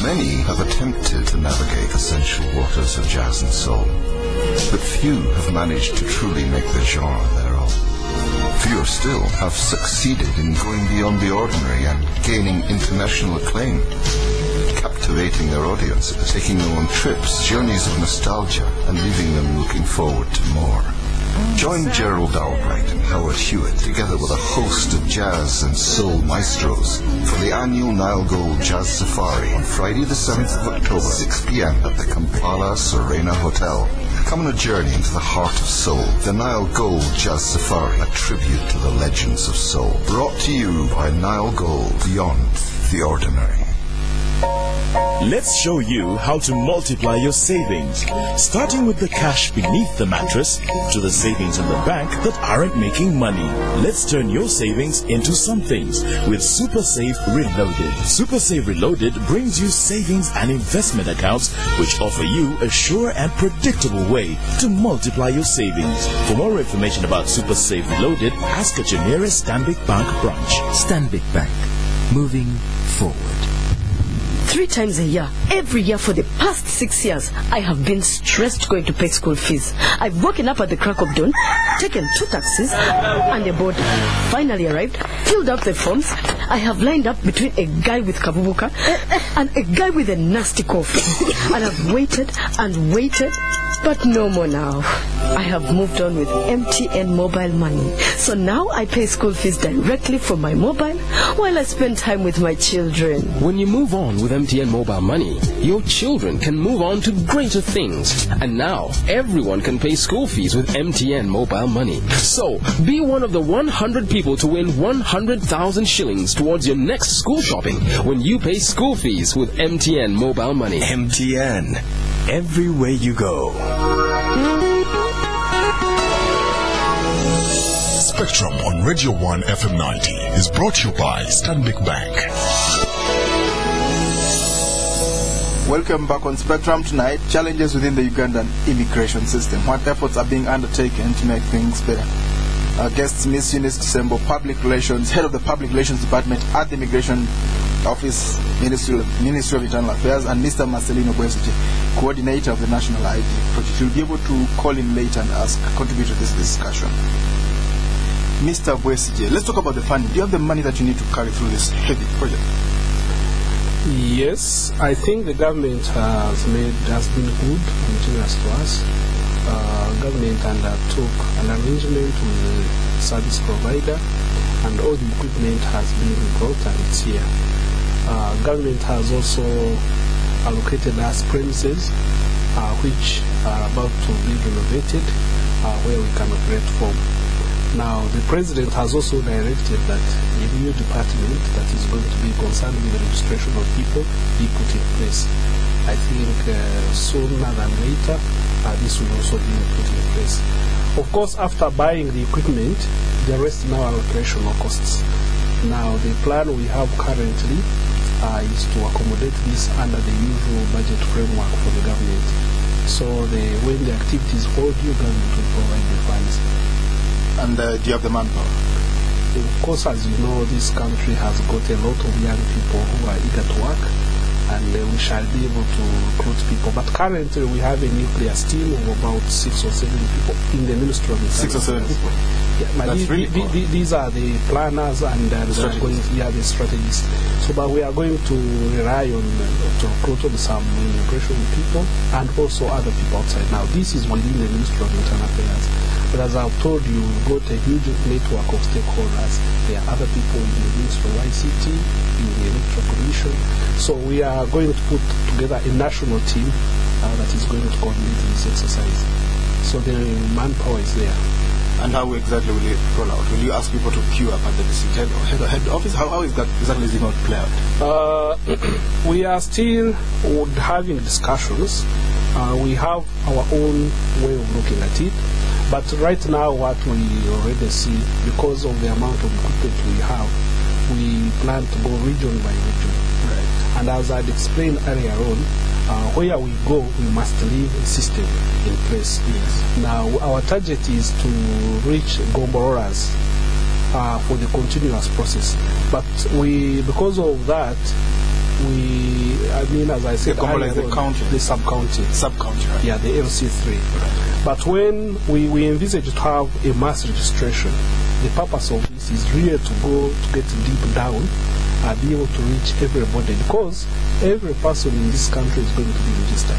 Many have attempted to navigate the sensual waters of jazz and soul, but few have managed to truly make the genre their own. Fewer still have succeeded in going beyond the ordinary and gaining international acclaim, captivating their audiences, taking them on trips, journeys of nostalgia, and leaving them looking forward to more. Join Gerald Albright and Howard Hewitt, together with a host of jazz and soul maestros, for the annual Nile Gold Jazz Safari on Friday the 7th of October, 6 p.m. at the Kampala Serena Hotel. Come on a journey into the heart of soul. The Nile Gold Jazz Safari, a tribute to the legends of soul. Brought to you by Nile Gold, beyond the ordinary. Let's show you how to multiply your savings, starting with the cash beneath the mattress to the savings in the bank that aren't making money. Let's turn your savings into some things with Super Save Reloaded. Super Save Reloaded brings you savings and investment accounts which offer you a sure and predictable way to multiply your savings. For more information about Super Save Reloaded, ask at your nearest Stanbic Bank branch. Stanbic Bank, moving forward. 3 times a year, every year for the past 6 years, I have been stressed going to pay school fees. I've woken up at the crack of dawn, taken 2 taxis and a boat, finally arrived, filled out the forms. I have lined up between a guy with kabubuka and a guy with a nasty cough. And I've waited and waited, but no more now. I have moved on with MTN mobile money. So now I pay school fees directly from my mobile while I spend time with my children. When you move on with MTN mobile money, your children can move on to greater things. And now, everyone can pay school fees with MTN mobile money. So, be one of the 100 people to win 100,000 shillings towards your next school shopping when you pay school fees with MTN mobile money. MTN, everywhere you go. Spectrum on Radio 1 FM 90 is brought to you by Stanbic Bank. Welcome back on Spectrum tonight. Challenges within the Ugandan immigration system. What efforts are being undertaken to make things better? Our guests, Miss Eunice Kisembo, Public Relations, Head of the Public Relations Department at the Immigration Office, Ministry of Internal Affairs, and Mr. Marcellino, Bwesigye, Coordinator of the National ID Project. You'll be able to call in later and contribute to this discussion. Mr. Bwesigye, let's talk about the funding. Do you have the money that you need to carry through this heavy project? Yes, I think the government has been good and generous to us. Government undertook an arrangement with the service provider, and all the equipment has been brought and it's here. Government has also allocated us premises which are about to be renovated, where we can operate from. Now, the President has also directed that a new department that is going to be concerned with the registration of people be put in place. I think sooner than later, this will also be put in place. Of course, after buying the equipment, the rest now are operational costs. Now, the plan we have currently is to accommodate this under the usual budget framework for the government. So, when the activities hold, your government will provide the funds. And do you have the manpower? Of course, as you know, this country has got a lot of young people who are eager to work, and we shall be able to recruit people. But currently, we have a nucleus team of about 6 or 7 people in the Ministry of Internal Affairs. 6 or 7 people? Yeah, these are the planners and the strategists. So, but we are going to rely on to recruit on some immigration people and also other people outside. Now, this is within the Ministry of Internal Affairs. But as I've told you, we've got a huge network of stakeholders. There are other people in the Ministry of ICT, in the Electoral Commission. So we are going to put together a national team that is going to coordinate this exercise. So the manpower is there. And how exactly will it roll out? Will you ask people to queue up at the district head office? How is that exactly going to play out? We are still having discussions. We have our own way of looking at it. But right now, what we already see, because of the amount of equipment we have, we plan to go region by region. Right. And as I'd explained earlier on, where we go, we must leave a system in place. Yes. Now, our target is to reach Gombororas for the continuous process. But because of that, we I mean, as I said, the county. The sub-county. Sub-county, right? Yeah, the LC3. Right. But when we envisage to have a mass registration, the purpose of this is really to go to get deep down and be able to reach everybody, because every person in this country is going to be registered.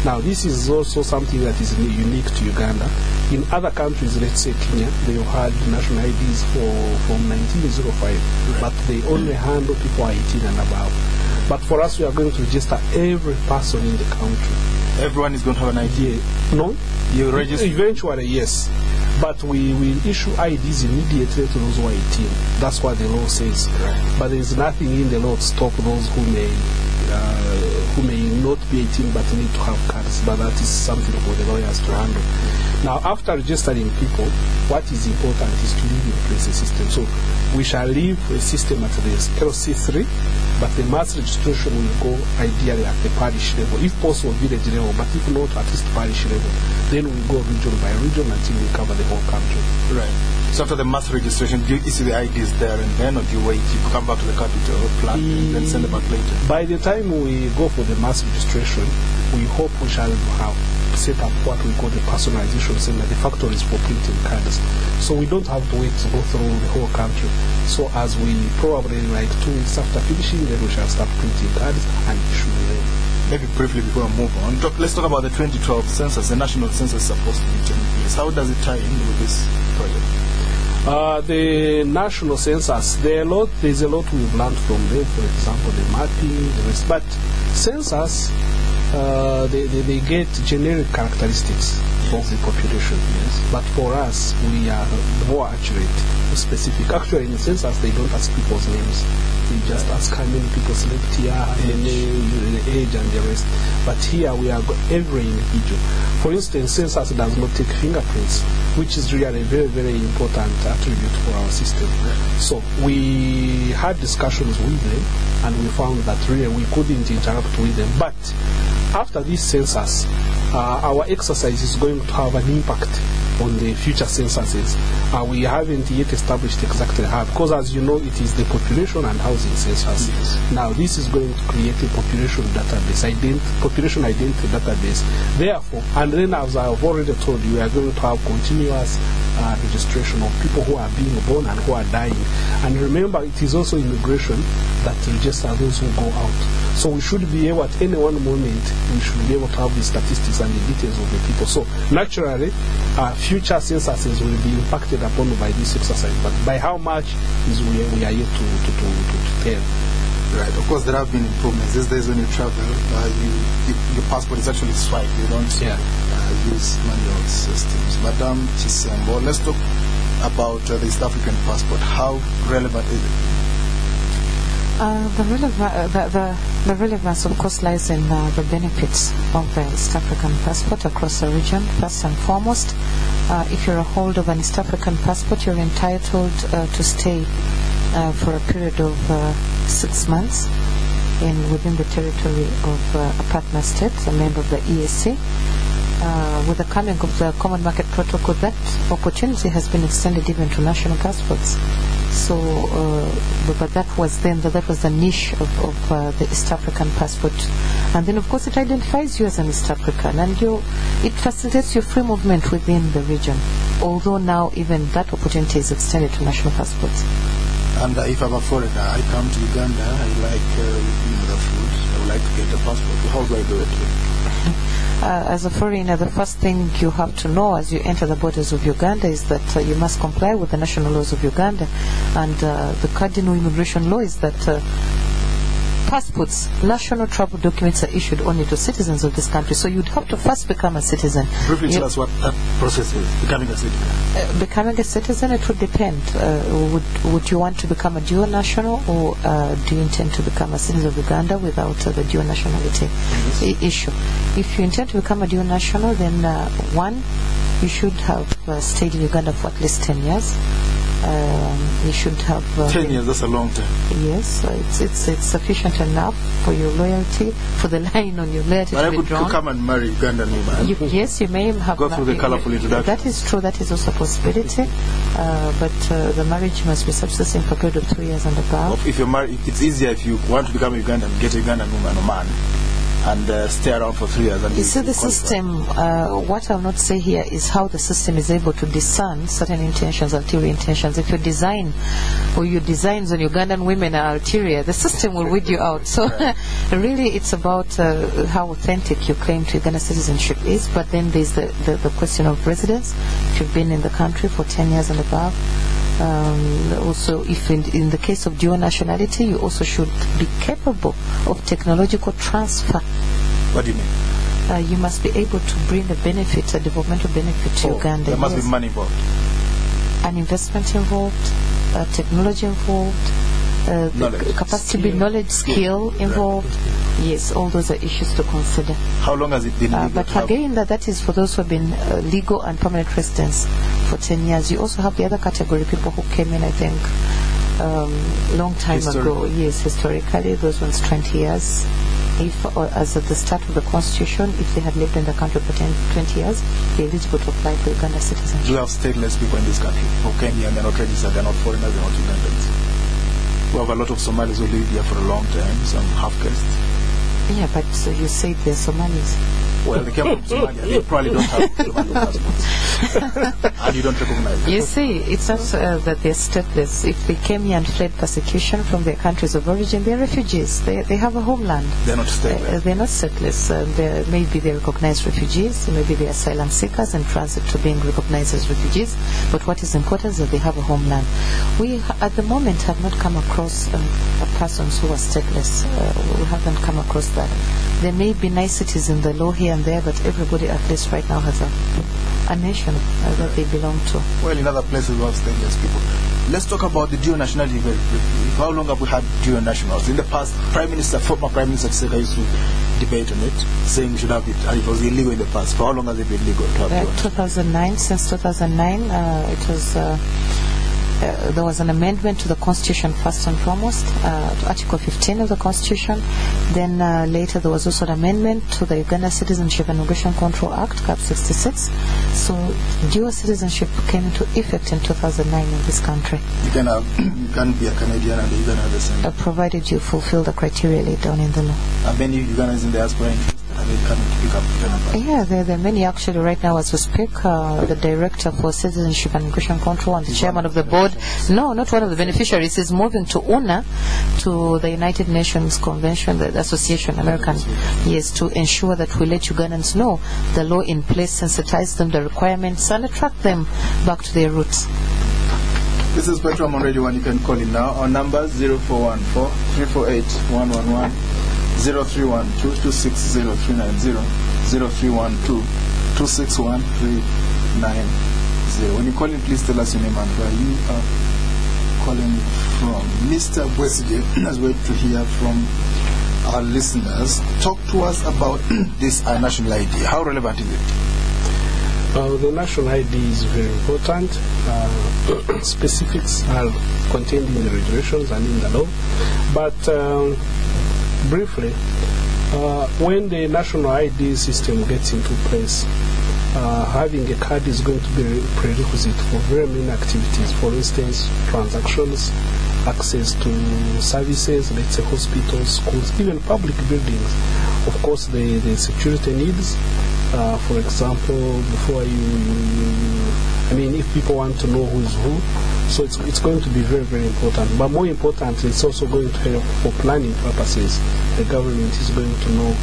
Now, this is also something that is unique to Uganda. In other countries, let's say Kenya, they have had national IDs from 1905, right, but they only handle people 18 and above. But for us, we are going to register every person in the country. Everyone is going to have an ID? No. You register? Eventually, yes. But we will issue IDs immediately to those who are 18. That's what the law says. Right. But there is nothing in the law to stop those who may not be 18 but need to have cards. But that is something for the lawyers to handle. Now, after registering people, what is important is to leave in place a system. So we shall leave a system at the LC3, but the mass registration will go ideally at the parish level, if possible village level, but if not, at least parish level. Then we go region by region until we cover the whole country. Right. So after the mass registration, do you issue the IDs there and then, or do you wait, you come back to the capital plant and then send them back later? By the time we go for the mass registration, we hope we shall have set up what we call the personalization center, the factories for printing cards. So we don't have to wait to go through the whole country. So as we probably like 2 weeks after finishing, then we shall start printing cards and issue them. Maybe briefly before I move on, let's talk about the 2012 census. The national census is supposed to be taking place. How does it tie in with this project? The national census, there's a lot we've learned from them. For example, the mapping, the rest. But census, they get generic characteristics of the population. Yes. But for us, we are more accurate, specific. Actually, in the census, they don't ask people's names. They just ask how many people slept here, the age, and the rest. But here, we have every individual. For instance, census does not take fingerprints, which is really a very, very important attribute for our system. So we had discussions with them, and we found that really we couldn't interact with them. But after this census, our exercise is going to have an impact on the future censuses. We haven't yet established exactly how, because as you know, it is the population and housing census. Yes. Now, this is going to create a population database, population identity database. Therefore, and then as I have already told you, we are going to have continuous registration of people who are being born and who are dying. And remember, it is also immigration that registers those who go out. So we should be able, at any one moment, we should be able to have the statistics and the details of the people. So naturally, future censuses will be impacted upon by this exercise. But by how much is we are yet to tell. Right. Of course, there have been improvements. These days when you travel, your passport is actually swiped. You don't use manual systems. Madam Kisembo, let's talk about the East African passport. How relevant is it? The relevance, of course, lies in the benefits of the East African passport across the region. First and foremost, if you're a holder of an East African passport, you're entitled to stay for a period of 6 months within the territory of a partner state, a member of the EAC. With the coming of the Common Market Protocol, that opportunity has been extended even to national passports. So, but that was the niche of the East African passport. And then, of course, it identifies you as an East African, and it facilitates your free movement within the region. Although now even that opportunity is extended to national passports. And if I'm a foreigner, I come to Uganda, I like the food, I would like to get a passport. How do I do it? As a foreigner, the first thing you have to know as you enter the borders of Uganda is that you must comply with the national laws of Uganda. And the cardinal immigration law is that passports, national travel documents, are issued only to citizens of this country. So you'd have to first become a citizen. Briefly tell us what that process is, becoming a citizen. Becoming a citizen, it would depend. Would you want to become a dual national, or do you intend to become a citizen of Uganda without the dual nationality issue? If you intend to become a dual national, then one, you should have stayed in Uganda for at least 10 years. You should have 10 years. That's a long time. Yes, it's sufficient enough for your loyalty, for the line on your loyalty But to I be could drawn. come and marry Ugandan woman. Yes, you may have Go through the colourful introduction. That is true. That is also a possibility. But the marriage must be subsisting for a period of 3 years and above. If you're married, it's easier if you want to become a Ugandan, get a Ugandan woman or man, and stay around for 3 years. And You see, the system, what I'll not say here is how the system is able to discern certain intentions, ulterior intentions. If your design or your designs on Ugandan women are ulterior, the system will weed you out. So really it's about how authentic your claim to Uganda citizenship is. But then there's the question of residence. If you've been in the country for 10 years and above. Also, if in the case of dual nationality, you also should be capable of technological transfer. What do you mean? You must be able to bring a benefit, a developmental benefit to Uganda. There must Yes. be money involved. An investment involved, technology involved, Knowledge. capacity, knowledge, skill involved. Yes, all those are issues to consider. How long has it been legal But to have- again, that is for those who have been legal and permanent residents for 10 years. You also have the other category, people who came in, I think, long time ago. Yes, historically, those ones 20 years. If, as at the start of the constitution, if they had lived in the country for 20 years, they're eligible to apply for Uganda citizenship. Do you have stateless people in this country who came here and they're not registered, they're not foreigners, they're not Ugandans? We have a lot of Somalis who live here for a long time, some half-caste. Yeah, but so you say they're Somalis. Well, they came from Somalia. They probably don't have Somali passports. And you don't recognize them. You see, it's not that they're stateless. If they came here and fled persecution from their countries of origin, they're refugees. They have a homeland. They're not stateless. They're not stateless. Maybe they're recognized refugees. Maybe they're asylum seekers in transit to being recognized as refugees. But what is important is that they have a homeland. We, at the moment, have not come across persons who are stateless. We haven't come across that. There may be niceties in the law here and there, but everybody at least right now has a nation that they belong to. Well, in other places we have stateless people. Let's talk about the dual nationality very briefly. How long have we had dual nationals? In the past, former Prime Minister Tseka used to debate on it, saying we should have it, and it was illegal in the past. For how long has it been legal to have dual nationality? 2009. Since 2009, it was... there was an amendment to the Constitution first and foremost, to Article 15 of the Constitution. Then later there was also an amendment to the Uganda Citizenship and Immigration Control Act, CAP 66. So dual citizenship came into effect in 2009 in this country. You can be a Canadian and you can have the same. Provided you fulfill the criteria laid down in the law. And many Ugandans in the diaspora are they coming to pick up Ugandan passports? Yeah, there are many actually right now as we speak. The Director for Citizenship and Immigration Control and the Chairman of the Board, no, not one of the beneficiaries, is moving to UNA, to the United Nations Convention, the Association, American, yes, to ensure that we let Ugandans know the law in place, sensitize them, the requirements, and attract them back to their roots. This is Petram on Radio 1. You can call in now. Our number 0414 348 111. 0312-260-390, 0312-261-390. When you call in, please tell us your name and where you are calling from. Mr. Bwesigye, as we wait to hear from our listeners, talk to us about this national ID. How relevant is it? The national ID is very important. Specifics are contained in the regulations and in the law. But briefly, when the national ID system gets into place, having a card is going to be a prerequisite for very many activities. For instance, transactions, access to services, let's say hospitals, schools, even public buildings. Of course, the security needs. For example, before if people want to know who is who, so it's going to be very, very important. But more importantly, it's also going to help for planning purposes. The government is going to know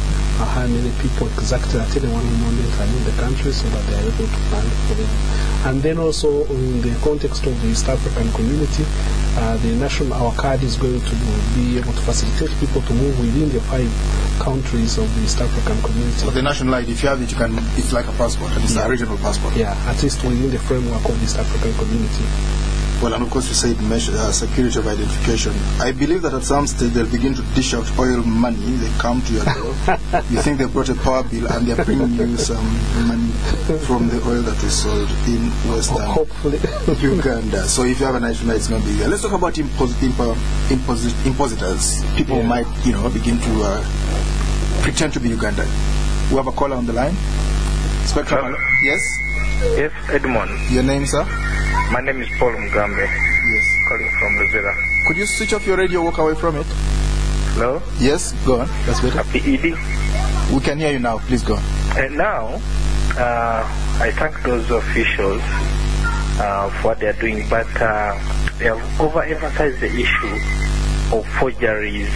how many people exactly at any one moment are in the country, so that they are able to plan for them. And then also in the context of the East African community, our card is going to be able to facilitate people to move within the 5 countries of the East African community. So the national ID, if you have it, it's like a passport, and it's a regional passport. Yeah, at least within the framework of the East African community. Well, and of course you said security of identification. I believe that at some stage they'll begin to dish out oil money. They come to your door. You think they brought a power bill and they're bringing you some money from the oil that is sold in Western Uganda. So if you have a nice night, it's going to be there. Let's talk about impositors. People might, begin to pretend to be Ugandan. We have a caller on the line. Spectrum. Yes? Yes, Edmond. Your name, sir? My name is Paul Mugambe. Yes. Calling from Luzera. Could you switch off your radio, walk away from it? Hello? Yes, go on. That's better. Happy Eid. We can hear you now. Please go on. And now, I thank those officials for what they are doing, but they have overemphasized the issue of forgeries,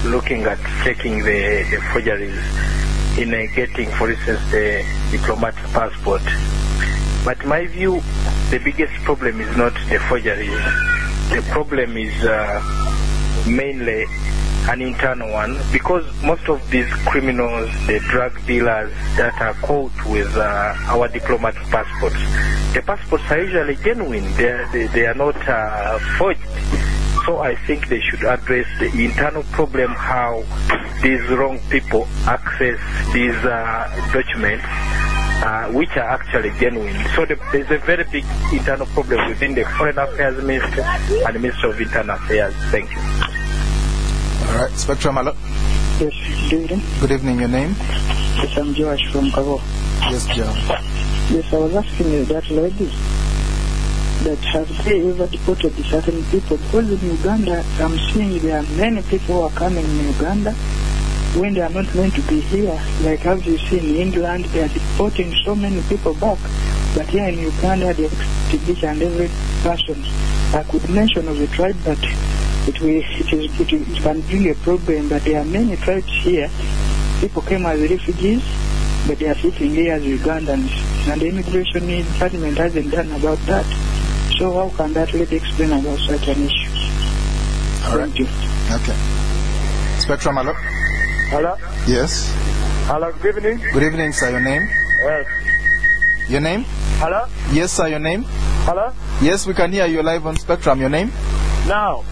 looking at checking the forgeries in getting, for instance, the diplomatic passport. But in my view, the biggest problem is not the forgeries. The problem is mainly an internal one, because most of these criminals, the drug dealers that are caught with our diplomatic passports, the passports are usually genuine. They are not forged. So I think they should address the internal problem, how these wrong people access these documents, which are actually genuine. So there's a very big internal problem within the Foreign Affairs Ministry and the Ministry of Internal Affairs. Thank you. All right, Spectrum, hello. Yes, good evening. Good evening, your name? Yes, I'm Josh from Kavo. Yes, John. Yes, I was asking you that lady, that have they ever deported certain people? Because in Uganda, I'm seeing there are many people who are coming in Uganda when they are not meant to be here. Like as you see in England, they are deporting so many people back. But here in Uganda, they expect each and every person. I could mention of a tribe that it can bring a problem, but there are many tribes here. People came as refugees, but they are sitting here as Ugandans. And the immigration department hasn't done about that. So how can that lady explain about such an issue? All right. Thank you. Okay. Spectrum, hello? Hello? Yes? Hello, good evening. Good evening, sir. Your name? Yes. Your name? Hello? Yes, sir. Your name? Hello? Yes, we can hear you live on Spectrum. Your name? Now,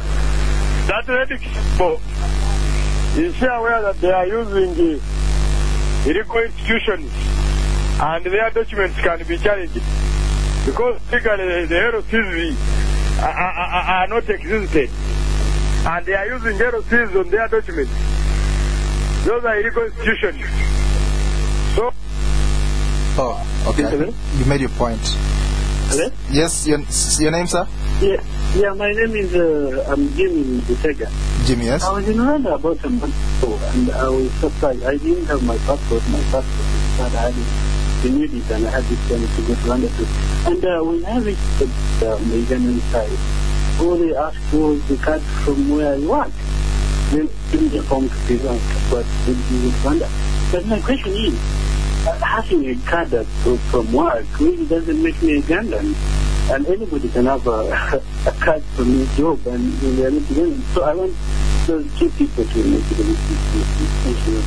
that lady Kisembo, is she aware that they are using the illegal institutions and their documents can be challenged? Because legally the LCs are not existed, and they are using LCs on their documents. Those are illegal institutions. So, okay. You made your point. Hello? Yes, your name, sir? Yeah, my name is Jimmy Bwesigye. Jimmy, yes? I was in Rwanda about a month ago, and I was surprised. I didn't have my passport. My passport was I had renewed it, and I had this chance to go to Rwanda too. And when I reached the Ugandan side, all they asked was the card from where I work. Then in the form to present what would be with Rwanda. But my question is, having a card from work really doesn't make me Ugandan. And anybody can have a card from his job, and they are not Ugandan. So I want those two people to make it a decision.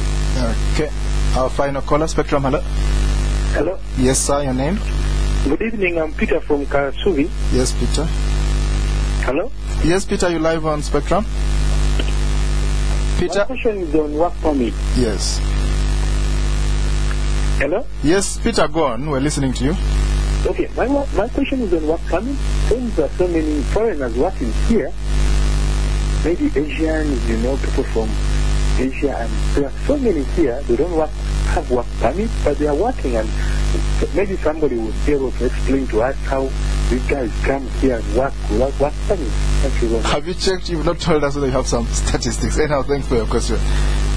Okay. Our final caller, Spectrum, hello? hello? Yes, sir. Your name? Good evening, I'm Peter from Karasuvi. Yes, Peter. Hello? Yes, Peter, you live on Spectrum? Peter? My question is on work permit. Yes. Hello? Yes, Peter, go on. We're listening to you. Okay, my question is on work permit. Since there are so many foreigners working here, maybe Asians, people from Asia, and there are so many here, they don't have work permit, but they are working, and maybe somebody would be able to explain to us how these guys come here and work without work permit. Thank you very much. Have you checked? You've not told us whether you have some statistics. Anyhow, thanks for your question.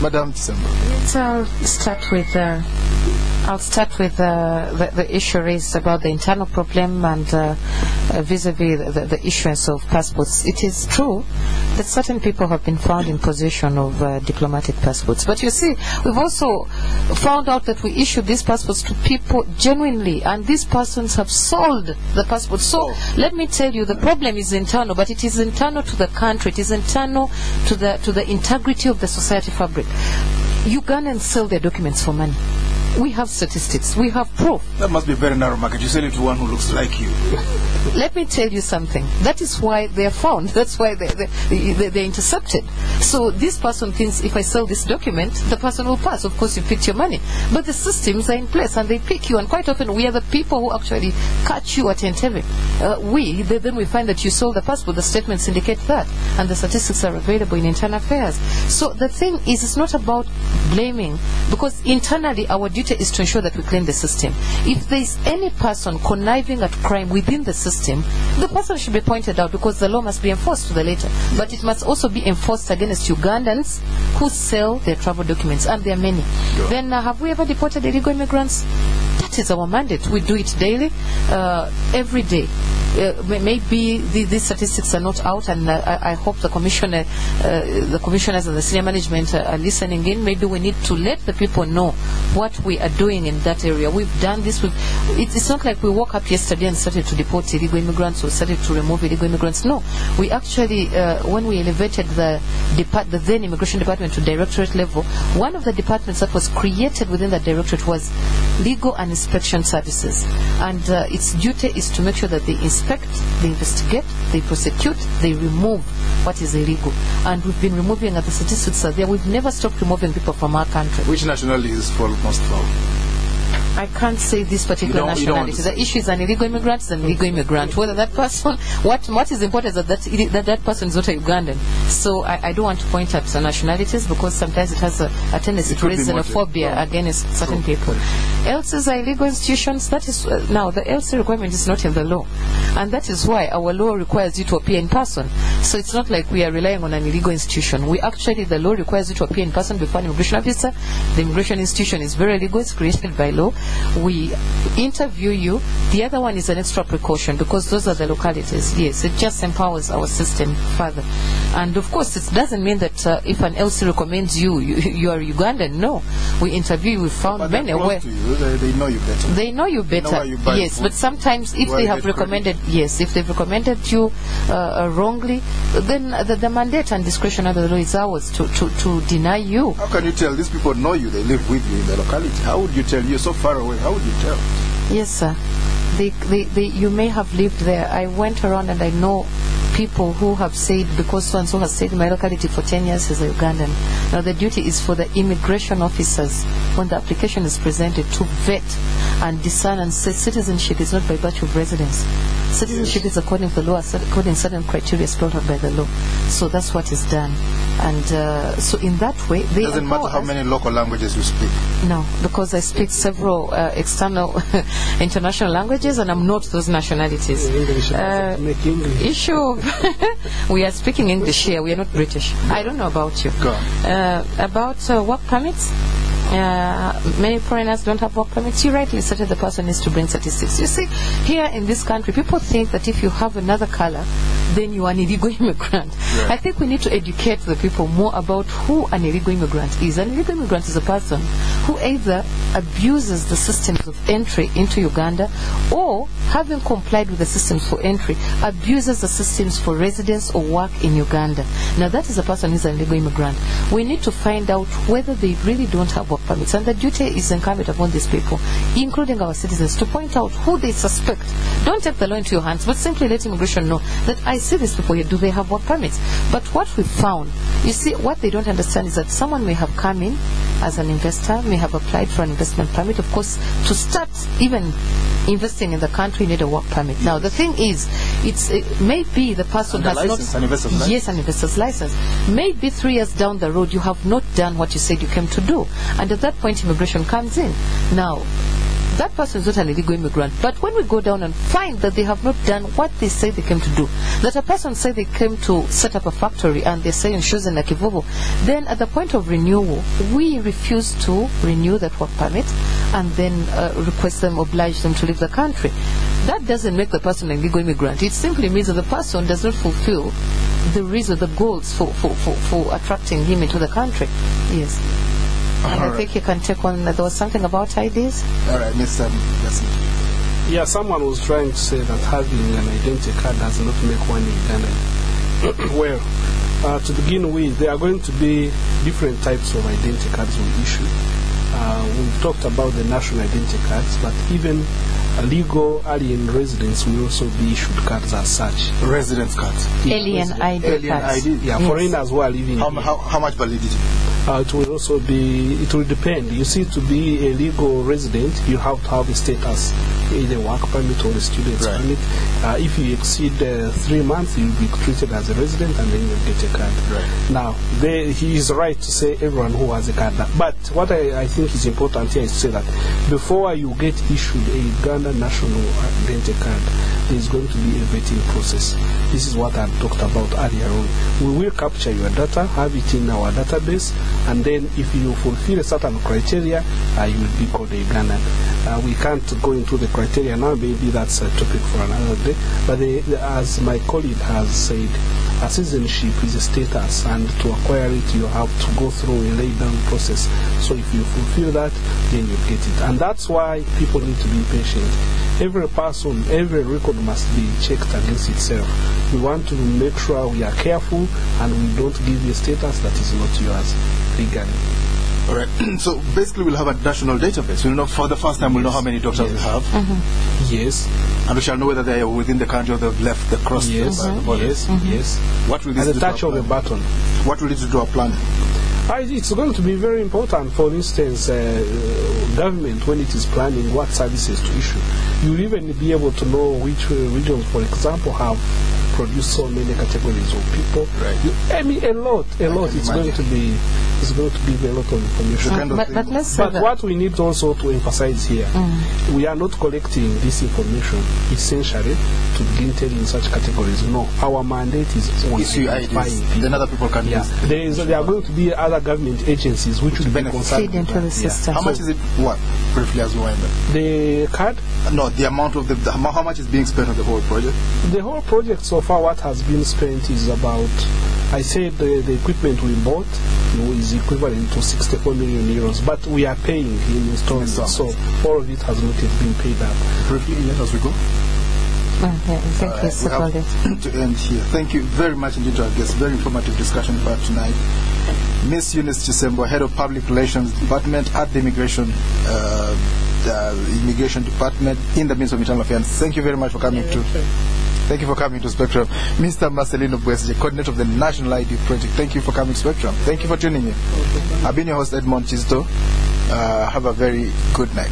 Madam Kisembo. Yes, I'll start with the issue raised about the internal problem and vis-a-vis the issuance of passports. It is true that certain people have been found in possession of diplomatic passports. But you see, we've also found out that we issue these passports to people genuinely, and these persons have sold the passports. So let me tell you, the problem is internal, but it is internal to the country. It is internal to the integrity of the society fabric. Ugandans sell their documents for money. We have statistics. We have proof. That must be a very narrow market. You sell it to one who looks like you. Let me tell you something. That is why they are found. That's why they're intercepted. So this person thinks, if I sell this document, the person will pass. Of course, you picked your money. But the systems are in place and they pick you. And quite often, we are the people who actually catch you at Entebbe. Then we find that you sold the passport. The statements indicate that. And the statistics are available in internal affairs. So the thing is, it's not about blaming. Because internally, our duty is to ensure that we clean the system. If there is any person conniving at crime within the system, the person should be pointed out, because the law must be enforced to the letter. But it must also be enforced against Ugandans who sell their travel documents, and there are many. Sure. Then have we ever deported illegal immigrants? That is our mandate. We do it daily, every day. Maybe these statistics are not out, and I hope the commissioners and the senior management are listening in. Maybe we need to let the people know what we are doing in that area. We've done this. It's not like we woke up yesterday and started to deport illegal immigrants or started to remove illegal immigrants. No, we actually, when we elevated the then immigration department to directorate level, one of the departments that was created within that directorate was legal and inspection services, and its duty is to make sure that they inspect, they investigate, they prosecute, they remove what is illegal. And we've been removing, and the statistics are there. We've never stopped removing people from our country. Which nationality is most foul? I can't say this particular nationality. The issue is an illegal immigrant is an illegal immigrant. Whether that person, what is important is that person is not a Ugandan. So I don't want to point at nationalities, because sometimes it has a tendency to raise xenophobia against certain people. ELSEs are illegal institutions. That is now the ELSE requirement is not in the law, and that is why our law requires you to appear in person. So it's not like we are relying on an illegal institution. The law requires you to appear in person before an immigration officer. The immigration institution is very legal. It's created by law. We interview you. The other one is an extra precaution, because those are the localities. Yes, it just empowers our system further. And of course, it doesn't mean that if an LC recommends you are Ugandan. No, we interview you. We found many. They know you better. They know you better. Yes, but sometimes if they have recommended, if they've recommended you wrongly, then the mandate and discretion under the law is ours to deny you. How can you tell these people know you? They live with you in the locality. How would you tell? You're so far away. How would you tell? Yes, sir. You may have lived there. I went around and I know people who have said, because so and so has stayed in my locality for 10 years as a Ugandan. Now the duty is for the immigration officers, when the application is presented, to vet and discern and say citizenship is not by virtue of residence. Citizenship is according to the law, according to certain criteria spelled out by the law. So that's what is done. And so in that way, they doesn't matter how many local languages you speak. No, because I speak several external international languages, and I'm not those nationalities. Issue we are speaking English here. We are not British. I don't know about you. Go on. About work permits. Many foreigners don't have work permits. You rightly said the person needs to bring statistics. You see, here in this country, people think that if you have another color, then you are an illegal immigrant. Right. I think we need to educate the people more about who an illegal immigrant is. An illegal immigrant is a person who either abuses the systems of entry into Uganda, or, having complied with the systems for entry, abuses the systems for residence or work in Uganda. Now that is a person who is an illegal immigrant. We need to find out whether they really don't have work permits, and the duty is incumbent upon these people, including our citizens, to point out who they suspect. Don't take the law into your hands, but simply let immigration know that I see these people here, do they have work permits? But what we found, you see, what they don't understand is that someone may have come in as an investor, may have applied for an investment permit. Of course, to start even investing in the country, you need a work permit. Now, the thing is, maybe the person has not... An investor's license. Yes, an investor's license. Maybe 3 years down the road, you have not done what you said you came to do. And at that point, immigration comes in. Now, that person is not an illegal immigrant. But when we go down and find that they have not done what they say they came to do, that a person said they came to set up a factory and they're selling shoes in Nakivubu, then at the point of renewal, we refuse to renew that work permit and then request them, oblige them to leave the country. That doesn't make the person an illegal immigrant. It simply means that the person does not fulfill the reason, the goals for attracting him into the country. Yes. And I think you can take on, there was something about IDs? All right, Mr. Yeah, someone was trying to say that having an identity card does not make one Ugandan. Well, to begin with, there are going to be different types of identity cards we issue. We've talked about the national identity cards, but even legal alien residents will also be issued cards as such. Residence cards. Alien ID cards. Yeah, Yes. foreigners who are living here. How much validity? It will also be, it will depend. You see, to be a legal resident, you have to have a status, either work permit or a student's permit. If you exceed 3 months, you'll be treated as a resident and then you'll get a card. Now, he is right to say everyone who has a card. But what I think is important here is to say that before you get issued a Uganda national identity card, there is going to be a vetting process. This is what I talked about earlier on. We will capture your data, have it in our database, and then if you fulfill a certain criteria, you will be called a Ugandan. We can't go into the criteria now, maybe that's a topic for another day, but as my colleague has said, citizenship is a status, and to acquire it you have to go through a laid-down process. So if you fulfill that, then you get it. And that's why people need to be patient. Every person, every record must be checked against itself. We want to make sure we are careful and we don't give you a status that is not yours legally. All right. So basically, we'll have a national database. We'll know for the first time. We'll know how many doctors we have. Yes. And we shall know whether they are within the country or they've left the cross. Yes. Yes. What will this At do the touch to our of a plan? button. What will it do to our plan? It's going to be very important. For instance, government, when it is planning what services to issue, you'll even be able to know which regions, for example, have produced so many categories of people. I mean, a lot. It's going to be a lot of information. But let's say But what we need also to emphasize here, we are not collecting this information essentially to begin telling such categories. No, our mandate is on Issue identifying IDs. people. Then other people can use. There are going to be other government agencies which will be concerned feed into the system. How much is it? What? Briefly as well. The card? No, the amount of how much is being spent on the whole project? The whole project so far, what has been spent is about, I said the equipment we bought is equivalent to 64 million euros, but we are paying in installments, so all of it has not yet been paid up. Briefly, as we go. Thank you, we have to end here. Thank you very much indeed to our guests. Very informative discussion for tonight. Miss Eunice Kisembo, Head of Public Relations Department at the Immigration Department in the Ministry of Internal Affairs. Thank you very much for coming to. Thank you for coming to Spectrum. Mr. Marcellino Bwesigye, coordinator of the National ID Project. Thank you for coming to Spectrum. Thank you for tuning in. I've been your host, Edmond Chisto. Have a very good night.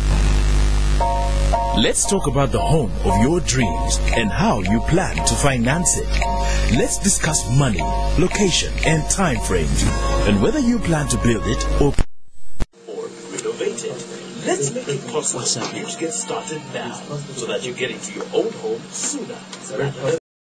Let's talk about the home of your dreams and how you plan to finance it. Let's discuss money, location, and time frames, and whether you plan to build it or renovate it. Let's make it possible for you to get started now so that you get into your own home sooner rather than